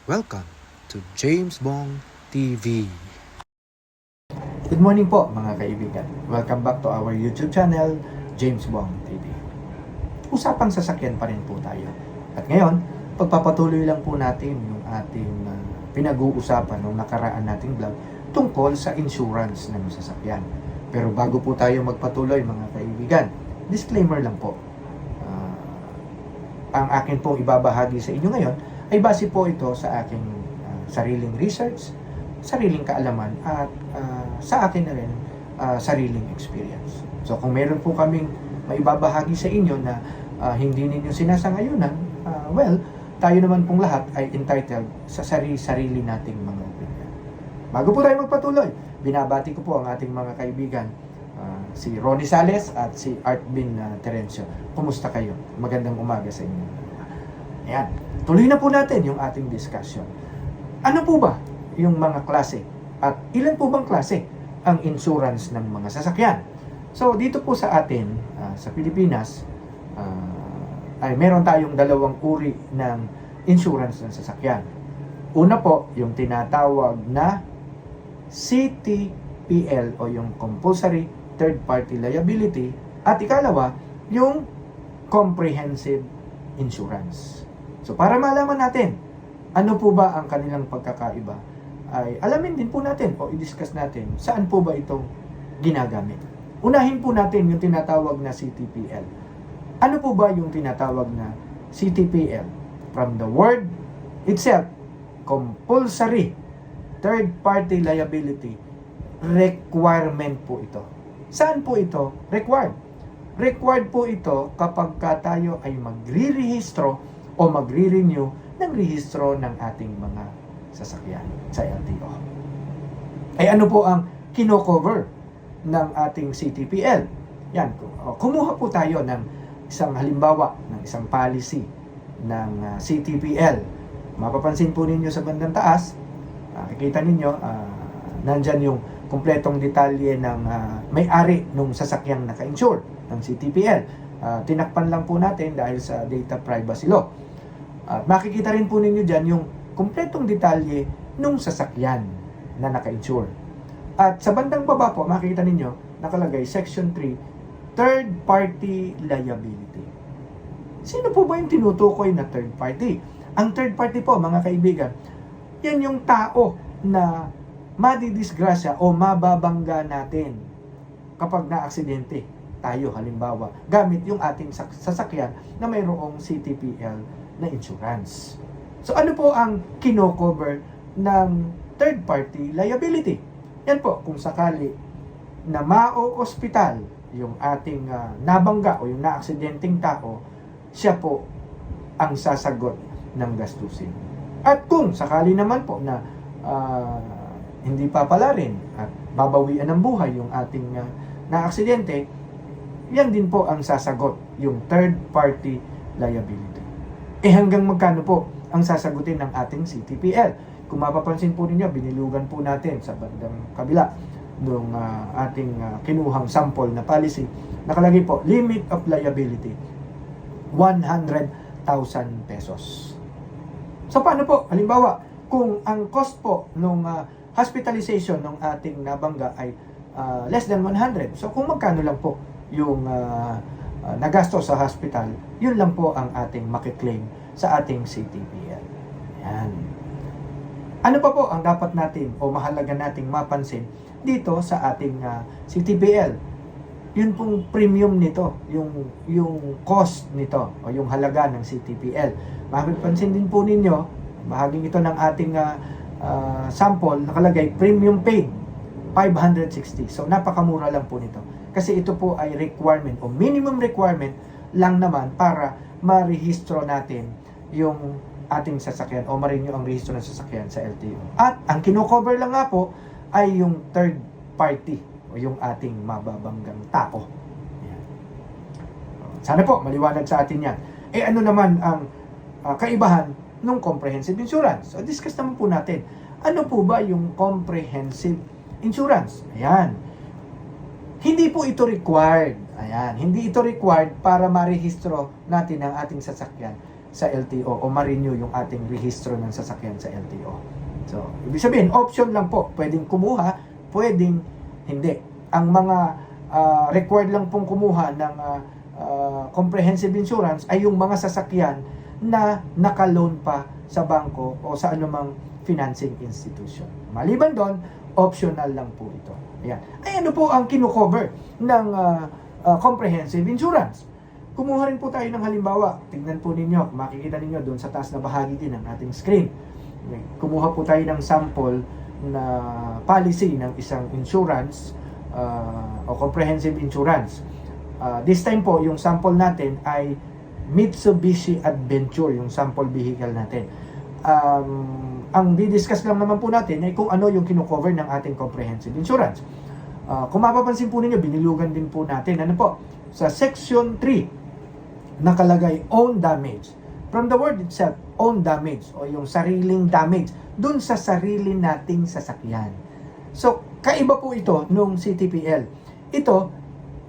Welcome to James Bong TV. Good morning po mga kaibigan. Welcome back to our YouTube channel, James Bong TV. Usapang sasakyan pa rin po tayo. At ngayon, pagpapatuloy lang po natin yung ating pinag-uusapan nung nakaraan nating vlog tungkol sa insurance ng sasakyan. Pero bago po tayo magpatuloy mga kaibigan, disclaimer lang po. Ang akin pong ibabahagi sa inyo ngayon ay base po ito sa aking sariling research, sariling kaalaman at sa akin na rin sariling experience. So kung meron po kaming maibabahagi sa inyo na hindi ninyo sinasangayunan, well, tayo naman pong lahat ay entitled sa sarili nating mga opinion. Bago po tayo magpatuloy, binabati ko po ang ating mga kaibigan, si Ronnie Sales at si Artbin Terencio. Kumusta kayo? Magandang umaga sa inyo. Ayan, tuloy na po natin yung ating discussion. Ano po ba yung mga klase at ilan po bang klase ang insurance ng mga sasakyan? So dito po sa atin, sa Pilipinas, ay meron tayong dalawang uri ng insurance ng sasakyan. Una po, yung tinatawag na CTPL o yung Compulsory Third Party Liability, at ikalawa, yung Comprehensive Insurance. So para malaman natin ano po ba ang kanilang pagkakaiba, ay alamin din po natin o i-discuss natin saan po ba ito ginagamit. Unahin po natin yung tinatawag na CTPL. Ano po ba yung tinatawag na CTPL? From the word itself, Compulsory Third Party Liability, requirement po ito. Saan po ito required? Required po ito kapag tayo ay magre-rehistro o magre-renew ng rehistro ng ating mga sasakyan sa LTO. Ay ano po ang kino-cover ng ating CTPL? Yan, kumuha po tayo ng isang halimbawa, ng isang policy ng CTPL. Mapapansin po ninyo sa bandang taas, kikita ninyo, nandyan yung kumpletong detalye ng may-ari ng sasakyang naka-insure ng CTPL. Tinakpan lang po natin dahil sa data privacy law. At makikita rin po ninyo dyan yung kumpletong detalye ng sasakyan na naka-insure. At sa bandang baba po, makikita ninyo nakalagay Section 3, Third Party Liability. Sino po ba yung tinutukoy na third party? Ang third party po, mga kaibigan, yan yung tao na madidisgrasya o mababangga natin kapag na-aksidente tayo, halimbawa, gamit yung ating sasakyan na mayroong CTPL na insurance. So ano po ang kino-cover ng third party liability? Yan po, kung sakali na ma-ospital yung ating nabangga o yung na-aksidenteng tao, siya po ang sasagot ng gastusin. At kung sakali naman po na hindi papalarin at babawian ng buhay yung ating na-aksidente, yan din po ang sasagot, yung third party liability. Hanggang magkano po ang sasagutin ng ating CTPL? Kung mapapansin po ninyo, binilugan po natin sa bandang kabila ng ating kinuhang sample na policy. Nakalagay po, limit of liability, 100,000 pesos. So paano po? Halimbawa, kung ang cost po nung hospitalization ng ating nabangga ay less than 100. So kung magkano lang po yung nagasto sa hospital, yun lang po ang ating makiklaim sa ating CTPL. Yan. Ano pa po ang dapat natin o mahalaga nating mapansin dito sa ating CTPL? Yun pong premium nito, yung cost nito o yung halaga ng CTPL. Mapapansin din po ninyo, bahaging ito ng ating sample, nakalagay premium paid 560. So napakamura lang po nito. Kasi ito po ay requirement o minimum requirement lang naman para marehistro natin yung ating sasakyan o ma-renew ang rehistro ng sasakyan sa LTO. At ang kino-cover lang nga po ay yung third party o yung ating mababanggang tao. Yan. Sana po maliwanag sa atin yan. Ano naman ang kaibahan ng comprehensive insurance? So discuss naman po natin. Ano po ba yung comprehensive insurance? Ayan. Hindi po ito required. Ayan. Hindi ito required para marehistro natin ang ating sasakyan sa LTO o ma-renew yung ating rehistro ng sasakyan sa LTO. So, ibig sabihin, option lang po. Pwedeng kumuha, pwedeng hindi. Ang mga required lang pong kumuha ng comprehensive insurance ay yung mga sasakyan na naka-loan pa sa bangko o sa anumang financing institution. Maliban doon, optional lang po ito. Ayan. Ay ano po ang kino-cover ng comprehensive insurance? Kumuha rin po tayo ng halimbawa. Tingnan po ninyo, makikita ninyo doon sa taas na bahagi din ng ating screen. Kumuha po tayo ng sample na policy ng isang insurance o comprehensive insurance. This time po, yung sample natin ay Mitsubishi Adventure, yung sample vehicle natin. Ang didiscuss lang naman po natin ay kung ano yung kino-cover ng ating comprehensive insurance. Kung mapapansin po ninyo, binilugan din po natin. Ano po? Sa section 3, nakalagay own damage. From the word itself, own damage o yung sariling damage dun sa sarili nating sasakyan. So, kaiba po ito nung CTPL. Ito,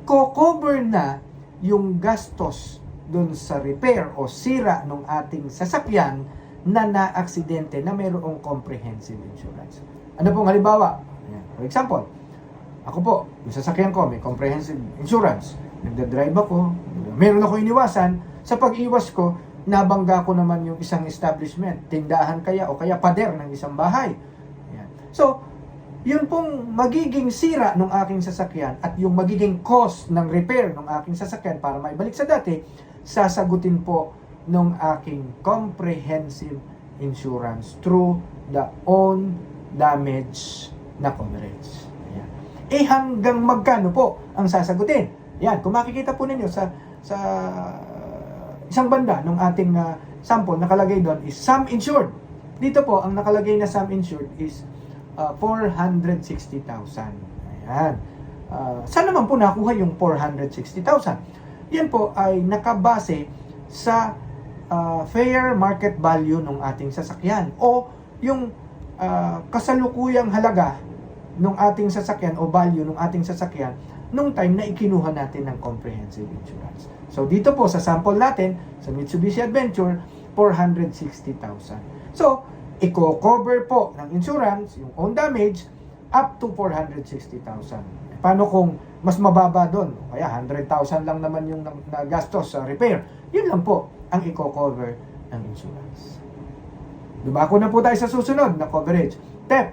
co-cover na yung gastos dun sa repair o sira ng ating sasakyan na na-aksidente na mayroong comprehensive insurance. Ano pong halimbawa? For example, ako po, yung sasakyan ko may comprehensive insurance. Nagdadrive ako, meron ako iniwasan, sa pag-iwas ko, nabangga ko naman yung isang establishment, tindahan kaya o kaya pader ng isang bahay. Ayan. So, yun pong magiging sira ng aking sasakyan at yung magiging cost ng repair ng aking sasakyan para maibalik sa dati, sasagutin po ng aking comprehensive insurance through the own damage na coverage. Ayan. Eh hanggang magkano po ang sasagutin? Yan, kung makikita po ninyo sa isang banda ng ating sample, nakalagay doon is sum insured. Dito po, ang nakalagay na sum insured is 460,000. Ayan. Saan naman po nakuha yung 460,000? Yan po ay nakabase sa fair market value ng ating sasakyan o yung kasalukuyang halaga ng ating sasakyan o value ng ating sasakyan nung time na ikinuha natin ng comprehensive insurance. So dito po sa sample natin sa Mitsubishi Adventure, 460,000. So i-cover po ng insurance yung own damage up to 460,000. Paano kung mas mababa doon? Kaya 100,000 lang naman yung nagastos sa repair. Yun lang po ang i-cover ng insurance. Dumako na po tayo sa susunod na coverage. TEP.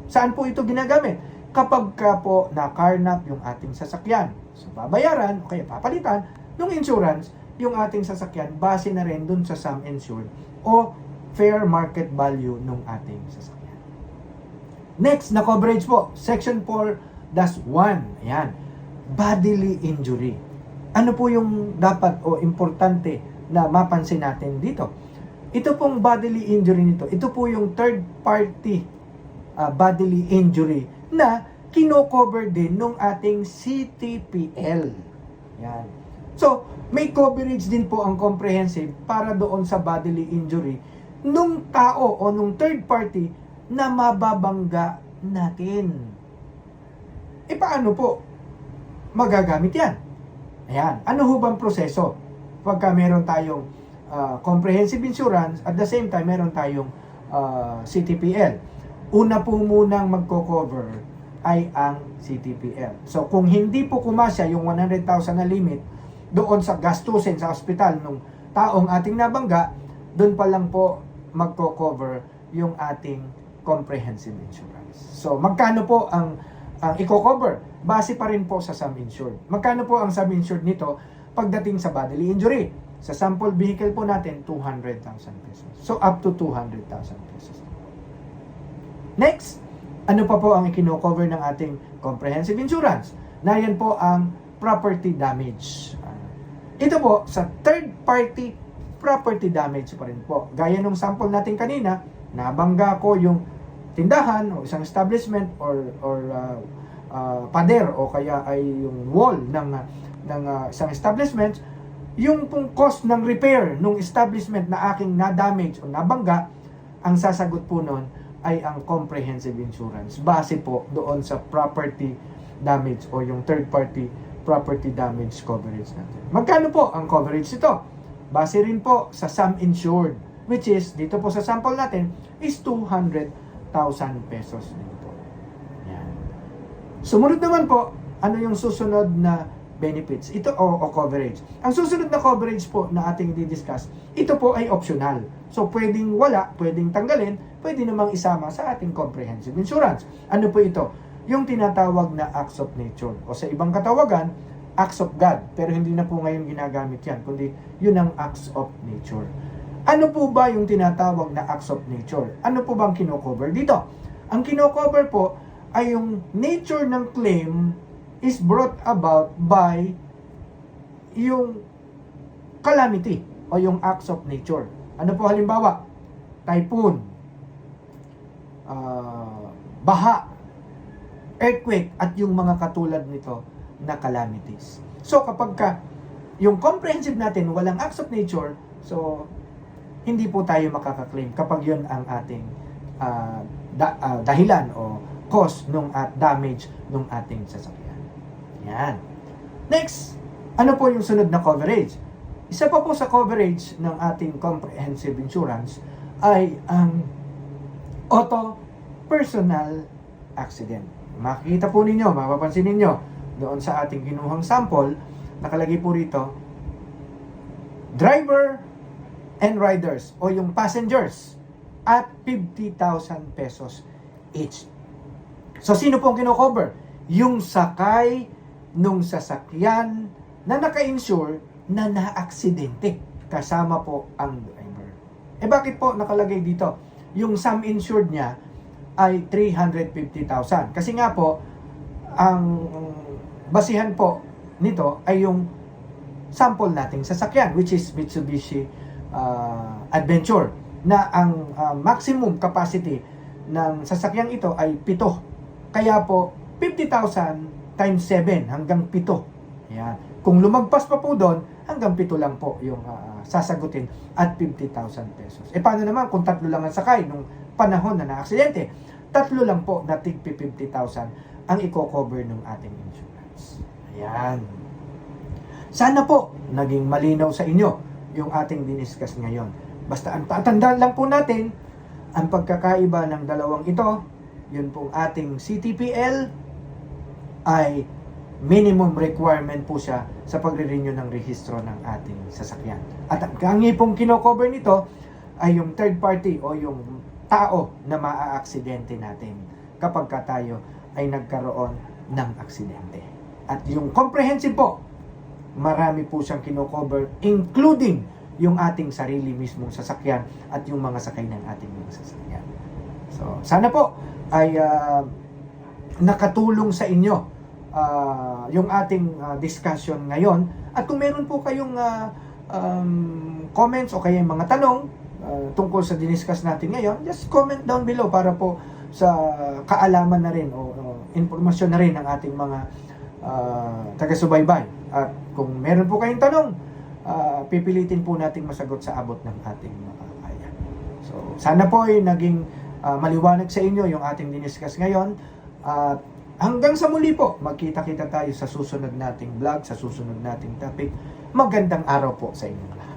Saan po ito ginagamit? Kapag ka po na-carnap yung ating sasakyan. So, babayaran o kaya papalitan ng insurance yung ating sasakyan base na rin dun sa sum insured o fair market value ng ating sasakyan. Next na coverage po, Section 4-1. Ayan. Bodily injury. Ano po yung dapat o importante na mapansin natin dito? Ito pong bodily injury nito, ito po yung third party bodily injury na kino-cover din ng ating CTPL. Yan. So, may coverage din po ang comprehensive para doon sa bodily injury nung tao o nung third party na mababangga natin. E paano po magagamit yan? Ayan. Ano ho bang proseso? Pagka meron tayong comprehensive insurance, at the same time meron tayong CTPL. Una po munang magko-cover ay ang CTPL. So kung hindi po kumasya yung 100,000 na limit doon sa gastusin sa ospital ng taong ating nabangga, doon pa lang po magko-cover yung ating comprehensive insurance. So magkano po ang i-cover? Base pa rin po sa sum insured. Magkano po ang sum insured nito pagdating sa bodily injury? Sa sample vehicle po natin, 200,000 pesos. So up to 200,000 pesos. Next, ano pa po ang ikino-cover ng ating comprehensive insurance? Na yan po ang property damage. Ito po, sa third party property damage pa rin po. Gaya nung sample natin kanina, nabangga ko yung tindahan o isang establishment or pader o kaya ay yung wall ng isang establishment, yung pong cost ng repair ng establishment na aking na-damage o nabangga, ang sasagot po nun ay ang comprehensive insurance base po doon sa property damage o yung third party property damage coverage natin. Magkano po ang coverage nito? base rin po sa sum insured, which is, dito po sa sample natin, is 200,000 pesos din po. Yan. Sumunod naman po, ano yung susunod na benefits? Ito o coverage. Ang susunod na coverage po na ating i-discuss, ito po ay optional. So, pwedeng wala, pwedeng tanggalin, pwede namang isama sa ating comprehensive insurance. Ano po ito? Yung tinatawag na acts of nature. O sa ibang katawagan, acts of God. Pero hindi na po ngayon ginagamit yan, kundi yun ang acts of nature. Ano po ba yung tinatawag na acts of nature? Ano po bang kino-cover dito? Ang kino-cover po ay yung nature ng claim is brought about by yung calamity o yung acts of nature. Ano po halimbawa? Typhoon, baha, earthquake, at yung mga katulad nito na calamities. So kapag yung comprehensive natin walang acts of nature, so hindi po tayo makaka-claim kapag yun ang ating dahilan o cause nung damage nung ating sasakyan. Yan. Next, ano po yung sunod na coverage? Isa pa po sa coverage ng ating comprehensive insurance ay ang auto personal accident. Makikita po ninyo, mapapansin ninyo doon sa ating kinuhang sample, nakalagay po rito, driver and riders o yung passengers at 50,000 pesos each. So, sino po ang kino-cover? Yung sakay nung sasakyan na naka-insure na na-aksidente. Kasama po ang driver. Bakit po nakalagay dito? Yung sum insured niya ay 350,000. Kasi nga po, ang basihan po nito ay yung sample nating sasakyan, which is Mitsubishi Adventure, na ang maximum capacity ng sasakyang ito ay 7. Kaya po, 50,000 times 7 hanggang 7. Yan. Kung lumagpas pa po doon, hanggang 7 lang po yung sasagutin at 50,000 pesos. Paano naman kung 3 lang ang sakay nung panahon na na-aksidente? 3 lang po na tig 50,000 ang i-cover ng ating insurance. Ayan. Sana po naging malinaw sa inyo yung ating diniscuss ngayon. Basta ang tatandaan lang po natin, ang pagkakaiba ng dalawang ito, yun pong ating CTPL ay minimum requirement po siya sa pagre-renew ng rehistro ng ating sasakyan. At ang kangi pong kino-cover nito ay yung third party o yung tao na maa-aksidente natin kapag tayo ay nagkaroon ng aksidente. At yung comprehensive po, marami po siyang kino-cover, including yung ating sarili mismong sasakyan at yung mga sakay ng ating mga sasakyan. So, sana po ay nakatulong sa inyo yung ating discussion ngayon. At kung meron po kayong comments o kaya mga tanong tungkol sa diniscuss natin ngayon, just comment down below para po sa kaalaman na rin o informasyon na rin ng ating mga taga-subaybay. At kung meron po kayong tanong, pipilitin po nating masagot sa abot ng ating makakaya. So, sana po ay naging maliwanag sa inyo yung ating diniscuss ngayon. At hanggang sa muli po, magkita-kita tayo sa susunod nating vlog, sa susunod nating topic. Magandang araw po sa inyong lahat.